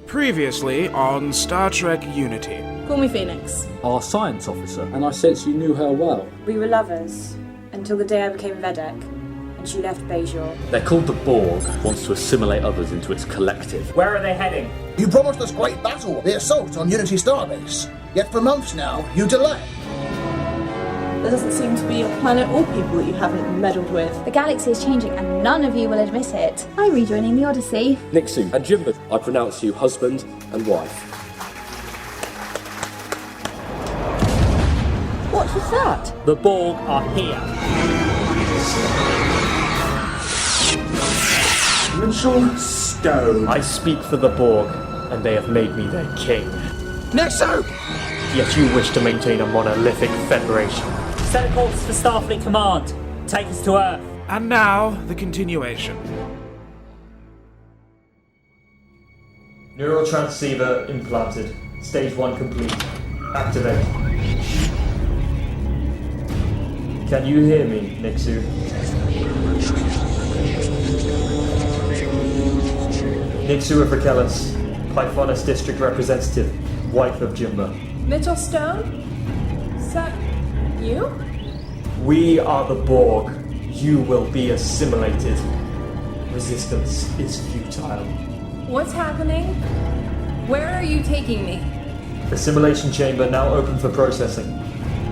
Previously on Star Trek Unity. Call me Phoenix. Our science officer, and I sense you knew her well. We were lovers, until the day I became Vedek, and she left Bajor. They're called the Borg, wants to assimilate others into its collective. Where are they heading? You promised us great battle, the assault on Unity Starbase. Yet for months now, you delay. There doesn't seem to be a planet or people that you haven't meddled with. The galaxy is changing and none of you will admit it. I'm rejoining the Odyssey. Nixu and Jimba, I pronounce you husband and wife. What was that? The Borg are here. Mitchell Stone. I speak for the Borg, and they have made me their king. Nixu! Yet you wish to maintain a monolithic federation. Set a course for Starfleet Command. Take us to Earth. And now, the continuation. Neural transceiver implanted. Stage 1 complete. Activate. Can you hear me, Nixu? Nixu of Rakelis, Pythonus District Representative, wife of Jimba. Mitchell Stone? Is that you? We are the Borg. You will be assimilated. Resistance is futile. What's happening? Where are you taking me? Assimilation chamber now open for processing.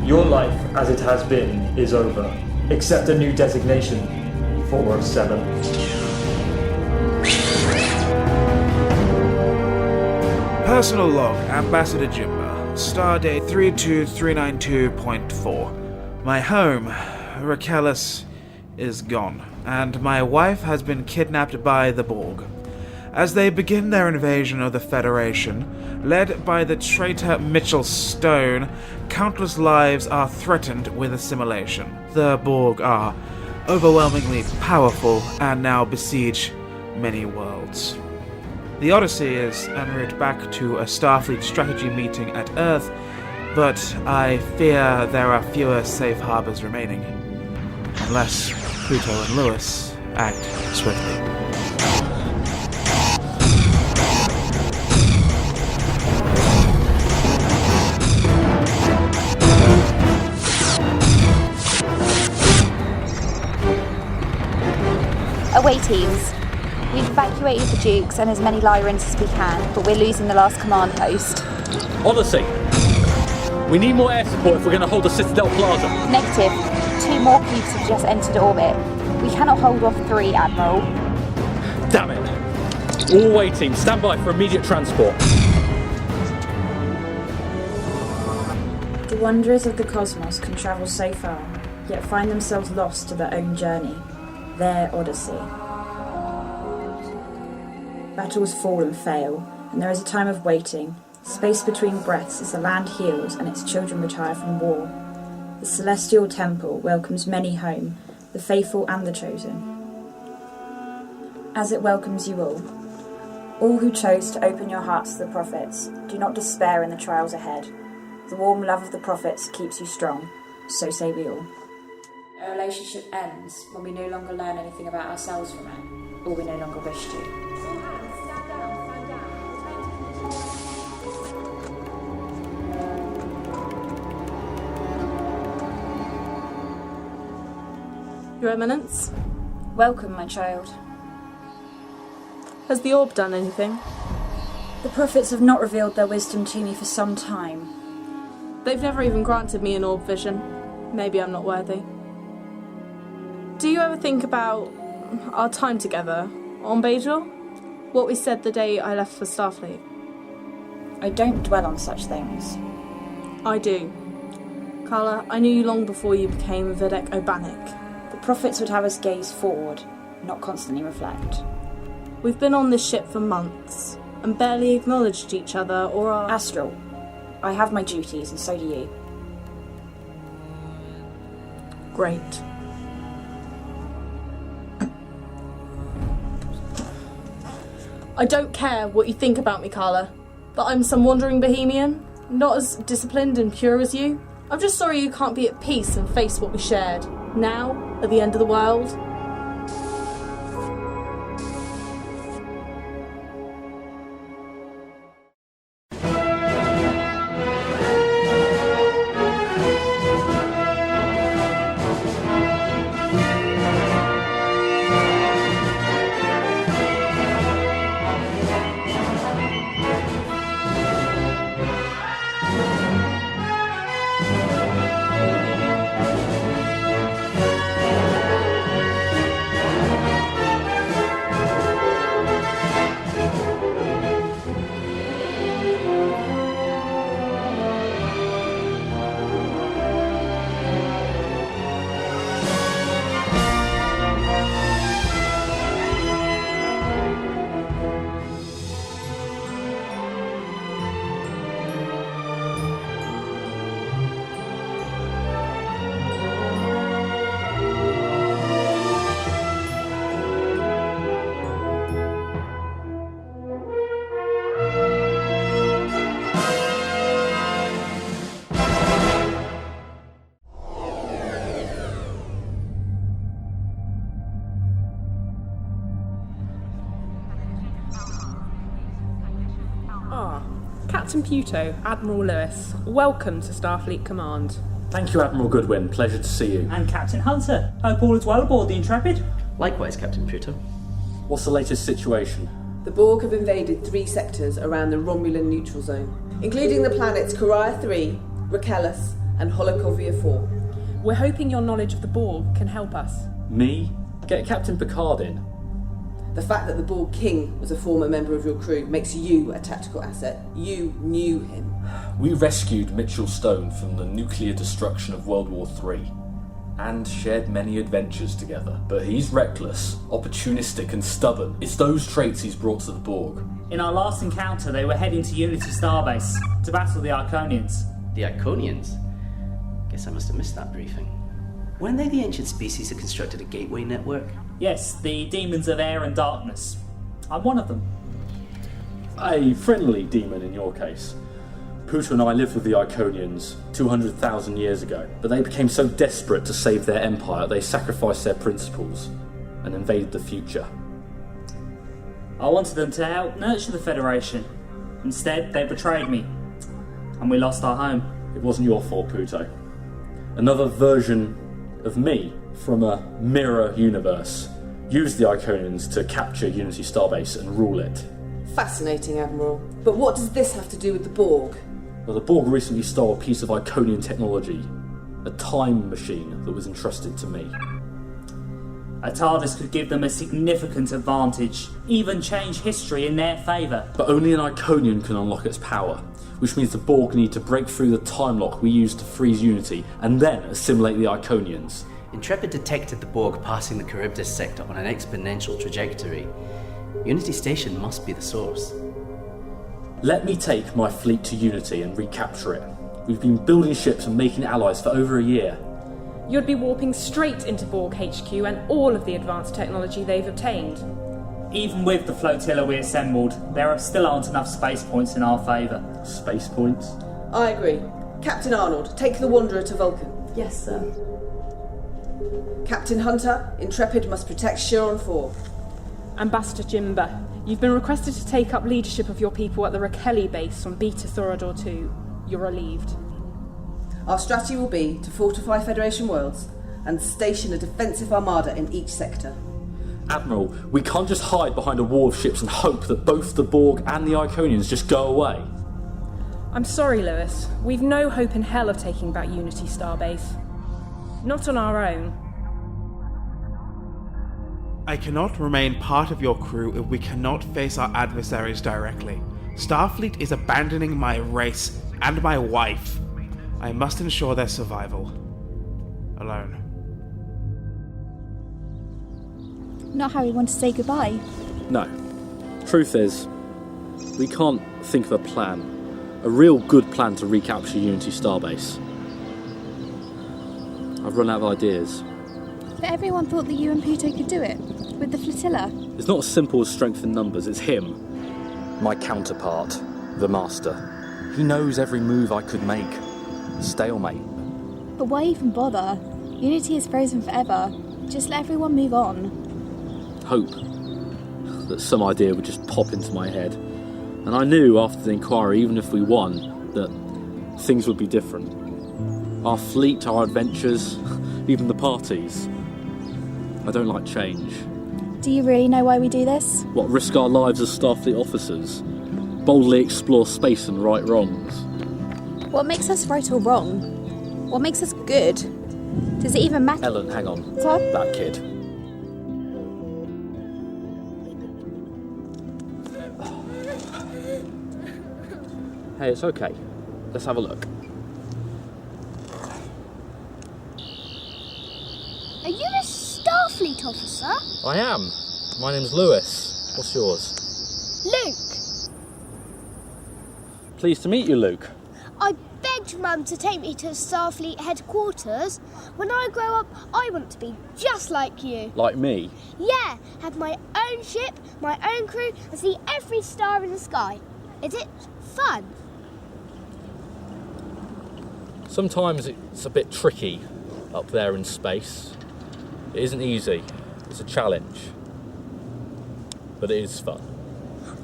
Your life, as it has been, is over. Accept a new designation, 407. Personal log, Ambassador Jimba. Stardate 32392.4. My home, Rakelis, is gone, and my wife has been kidnapped by the Borg. As they begin their invasion of the Federation, led by the traitor Mitchell Stone, countless lives are threatened with assimilation. The Borg are overwhelmingly powerful and now besiege many worlds. The Odyssey is en route back to a Starfleet strategy meeting at Earth, but I fear there are fewer safe harbors remaining. Unless Puto and Lewis act swiftly. Away teams. We've evacuated the Dukes and as many Lyrans as we can, but we're losing the last command post. Odyssey! We need more air support if we're going to hold the Citadel Plaza. Negative. 2 more cubes have just entered orbit. We cannot hold off 3, Admiral. Damn it! All away teams, stand by for immediate transport. The wanderers of the cosmos can travel so far, yet find themselves lost to their own journey, their Odyssey. Battles fall and fail, and there is a time of waiting, space between breaths as the land heals and its children retire from war. The celestial temple welcomes many home, the faithful and the chosen. As it welcomes you all who chose to open your hearts to the prophets, do not despair in the trials ahead. The warm love of the prophets keeps you strong, so say we all. A relationship ends when we no longer learn anything about ourselves from it, or we no longer wish to. Your Eminence? Welcome, my child. Has the orb done anything? The prophets have not revealed their wisdom to me for some time. They've never even granted me an orb vision. Maybe I'm not worthy. Do you ever think about our time together on Bajor? What we said the day I left for Starfleet? I don't dwell on such things. I do. Carla, I knew you long before you became Vedek Obanik. The prophets would have us gaze forward, not constantly reflect. We've been on this ship for months, and barely acknowledged each other or our... Astral, I have my duties, and so do you. Great. I don't care what you think about me, Carla, but I'm some wandering bohemian, not as disciplined and pure as you. I'm just sorry you can't be at peace and face what we shared, now, at the end of the world. Captain Puto, Admiral Lewis, welcome to Starfleet Command. Thank you, Admiral Goodwin. Pleasure to see you. And Captain Hunter. Hope all is well aboard the Intrepid. Likewise, Captain Puto. What's the latest situation? The Borg have invaded 3 sectors around the Romulan neutral zone, including the planets Karaya 3, Recellus, and Holokovia 4. We're hoping your knowledge of the Borg can help us. Me? Get Captain Picard in. The fact that the Borg King was a former member of your crew makes you a tactical asset. You knew him. We rescued Mitchell Stone from the nuclear destruction of World War III and shared many adventures together. But he's reckless, opportunistic and stubborn. It's those traits he's brought to the Borg. In our last encounter, they were heading to Unity Starbase to battle the Iconians. The Iconians? Guess I must have missed that briefing. Weren't they the ancient species that constructed a gateway network? Yes, the demons of air and darkness. I'm one of them. A friendly demon in your case. Puto and I lived with the Iconians 200,000 years ago, but they became so desperate to save their empire they sacrificed their principles and invaded the future. I wanted them to help nurture the Federation. Instead, they betrayed me, and we lost our home. It wasn't your fault, Puto. Another version of me from a mirror universe used the Iconians to capture Unity Starbase and rule it. Fascinating, Admiral. But what does this have to do with the Borg? Well, the Borg recently stole a piece of Iconian technology, a time machine that was entrusted to me. A TARDIS could give them a significant advantage, even change history in their favour. But only an Iconian can unlock its power, which means the Borg need to break through the time lock we used to freeze Unity and then assimilate the Iconians. Intrepid detected the Borg passing the Charybdis sector on an exponential trajectory. Unity Station must be the source. Let me take my fleet to Unity and recapture it. We've been building ships and making allies for over a year. You'd be warping straight into Borg HQ and all of the advanced technology they've obtained. Even with the flotilla we assembled, there still aren't enough space points in our favour. Space points? I agree. Captain Arnold, take the Wanderer to Vulcan. Yes, sir. Captain Hunter, Intrepid must protect Chiron 4. Ambassador Jimber, you've been requested to take up leadership of your people at the Raquel base on Beta Thorador 2. You're relieved. Our strategy will be to fortify Federation worlds and station a defensive armada in each sector. Admiral, we can't just hide behind a wall of ships and hope that both the Borg and the Iconians just go away. I'm sorry, Lewis. We've no hope in hell of taking back Unity Starbase. Not on our own. I cannot remain part of your crew if we cannot face our adversaries directly. Starfleet is abandoning my race and my wife. I must ensure their survival. Alone. Not how we want to say goodbye. No. Truth is, we can't think of a plan. A real good plan to recapture Unity Starbase. I've run out of ideas. But everyone thought that you and Puto could do it, with the flotilla. It's not as simple as strength in numbers, it's him. My counterpart, the Master. He knows every move I could make. Stalemate. But why even bother? Unity is frozen forever. Just let everyone move on. Hope that some idea would just pop into my head. And I knew after the inquiry, even if we won, that things would be different. Our fleet, our adventures, even the parties. I don't like change. Do you really know why we do this? What, risk our lives as Starfleet officers? Boldly explore space and right wrongs? What makes us right or wrong? What makes us good? Does it even matter? Ellen, hang on. What? That kid. Hey, it's okay. Let's have a look. Are you a Starfleet officer? I am. My name's Lewis. What's yours? Luke. Pleased to meet you, Luke. I begged Mum to take me to Starfleet headquarters. When I grow up, I want to be just like you. Like me? Yeah, have my own ship, my own crew, and see every star in the sky. Is it fun? Sometimes it's a bit tricky up there in space. It isn't easy. It's a challenge. But it is fun.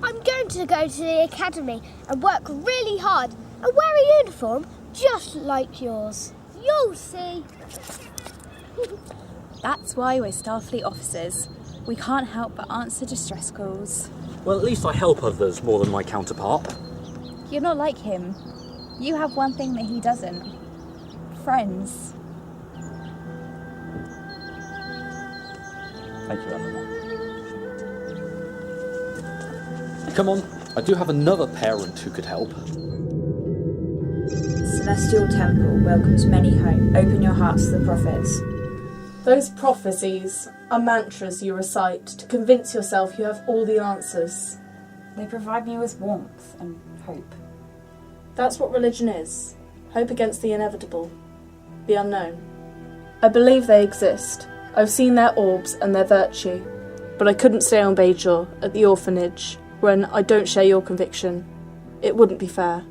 I'm going to go to the academy and work really hard and wear a uniform just like yours. You'll see. That's why we're Starfleet officers. We can't help but answer distress calls. Well, at least I help others more than my counterpart. You're not like him. You have one thing that he doesn't. Friends. Thank you, Eleanor. Come on, I do have another parent who could help. Celestial Temple welcomes many home. Open your hearts to the prophets. Those prophecies are mantras you recite to convince yourself you have all the answers. They provide me with warmth and hope. That's what religion is. Hope against the inevitable. The unknown. I believe they exist. I've seen their orbs and their virtue. But I couldn't stay on Bajor at the orphanage when I don't share your conviction. It wouldn't be fair.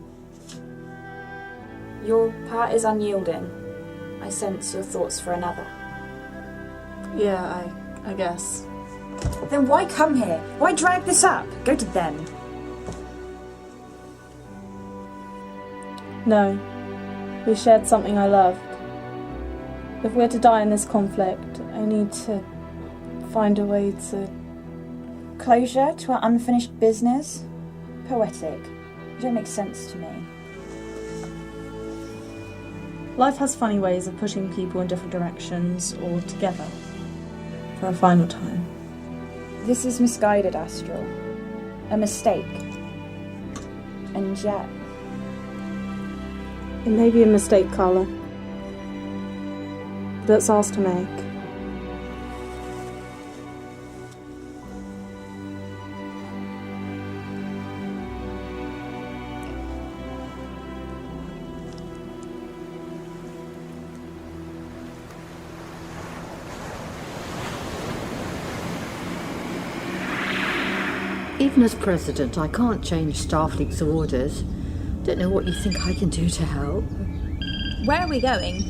Your part is unyielding. I sense your thoughts for another. Yeah, I guess. Then why come here? Why drag this up? Go to them. No. We shared something I loved. If we're to die in this conflict, I need to find a way to... Closure to our unfinished business? Poetic. You don't make sense to me. Life has funny ways of pushing people in different directions or together. For a final time. This is misguided, Astral. A mistake. And yet... It may be a mistake, Carla. But it's ours to make. Even as president, I can't change Starfleet's orders. Don't know what you think I can do to help. Where are we going?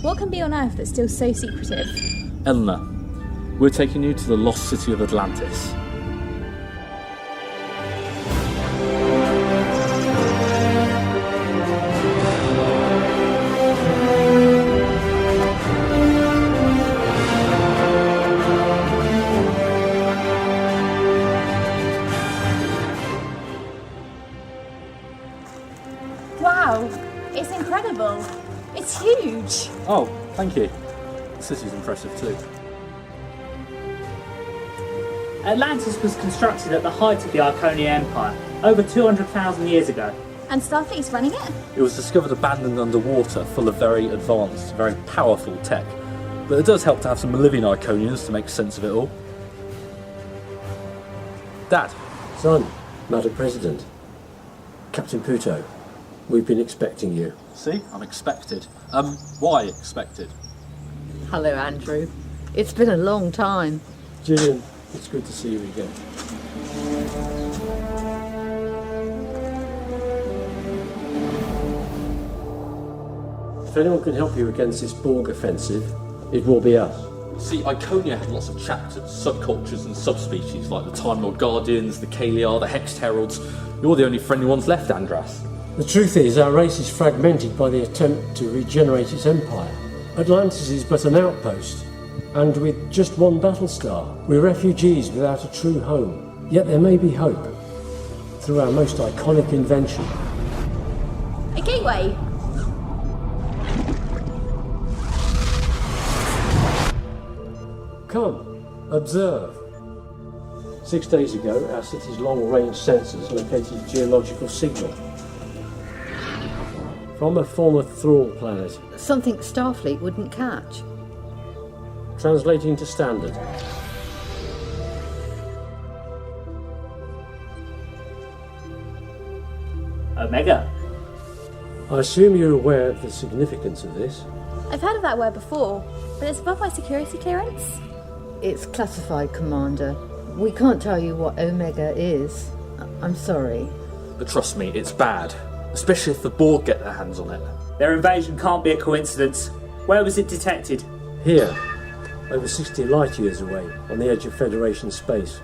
What can be on Earth that's still so secretive? Eleanor, we're taking you to the lost city of Atlantis. Wow, it's incredible. It's huge. Oh, thank you. The city's impressive too. Atlantis was constructed at the height of the Iconian Empire, over 200,000 years ago. And Starfleet's running it? It was discovered abandoned underwater, full of very advanced, very powerful tech. But it does help to have some living Iconians to make sense of it all. Dad. Son, Madam President. Captain Puto, we've been expecting you. See? I'm expected. Why expected? Hello, Andrew. It's been a long time. Gillian, it's good to see you again. If anyone can help you against this Borg offensive, it will be us. See, Iconia had lots of chapters, subcultures and subspecies, like the Time Lord Guardians, the Kaliar, the Hexed Heralds. You're the only friendly ones left, Andras. The truth is, our race is fragmented by the attempt to regenerate its empire. Atlantis is but an outpost, and with just one battle star, we're refugees without a true home. Yet there may be hope, through our most iconic invention. A gateway. Come, observe. 6 days ago, our city's long-range sensors located a geological signal from a former Thrall planet. Something Starfleet wouldn't catch. Translating to standard. Omega. I assume you're aware of the significance of this. I've heard of that word before, but it's above my security clearance. It's classified, Commander. We can't tell you what Omega is. I'm sorry. But trust me, it's bad. Especially if the Borg get their hands on it. Their invasion can't be a coincidence. Where was it detected? Here, over 60 light years away, on the edge of Federation space.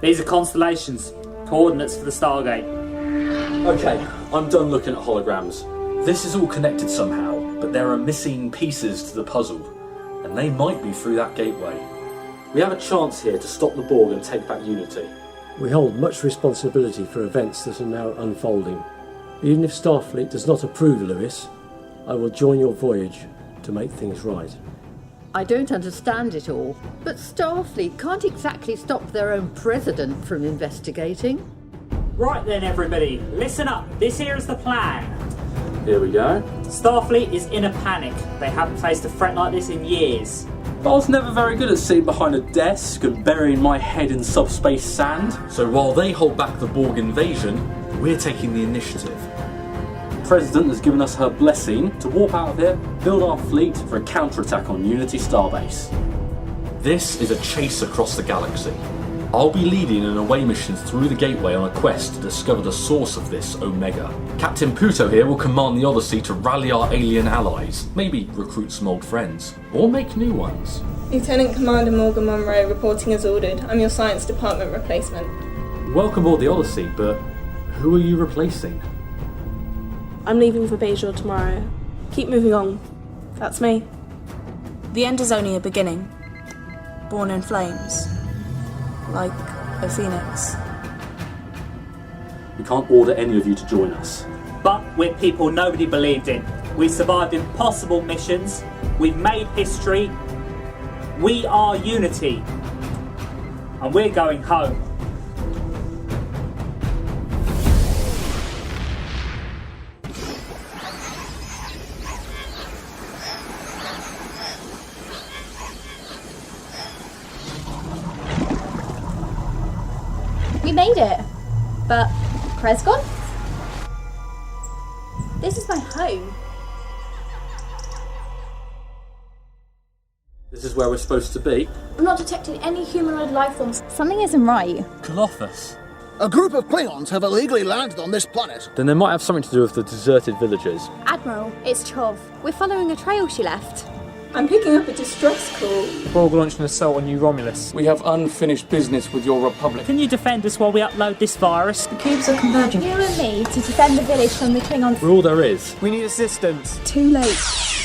These are constellations. Coordinates for the Stargate. Okay, I'm done looking at holograms. This is all connected somehow, but there are missing pieces to the puzzle, and they might be through that gateway. We have a chance here to stop the Borg and take back Unity. We hold much responsibility for events that are now unfolding. Even if Starfleet does not approve, Lewis, I will join your voyage to make things right. I don't understand it all, but Starfleet can't exactly stop their own president from investigating. Right then, everybody, listen up. This here is the plan. Here we go. Starfleet is in a panic. They haven't faced a threat like this in years. But I was never very good at sitting behind a desk and burying my head in subspace sand. So while they hold back the Borg invasion, we're taking the initiative. The President has given us her blessing to warp out of here, build our fleet for a counterattack on Unity Starbase. This is a chase across the galaxy. I'll be leading an away mission through the gateway on a quest to discover the source of this Omega. Captain Puto here will command the Odyssey to rally our alien allies, maybe recruit some old friends, or make new ones. Lieutenant Commander Morgan Monroe reporting as ordered. I'm your science department replacement. Welcome aboard the Odyssey, but who are you replacing? I'm leaving for Bejor tomorrow. Keep moving on. That's me. The end is only a beginning. Born in flames. Like a phoenix. We can't order any of you to join us. But we're people nobody believed in. We've survived impossible missions. We've made history. We are Unity. And we're going home. We made it. But Crez gone? This is my home. This is where we're supposed to be. I'm not detecting any humanoid life forms. Something isn't right. Colophus. A group of Klingons have illegally landed on this planet. Then they might have something to do with the deserted villagers. Admiral, it's Chov. We're following a trail she left. I'm picking up a distress call. Borg launched an assault on New Romulus. We have unfinished business with your Republic. Can you defend us while we upload this virus? The cubes are converging. You and me to defend the village from the Klingons. We're all there is. We need assistance. Too late.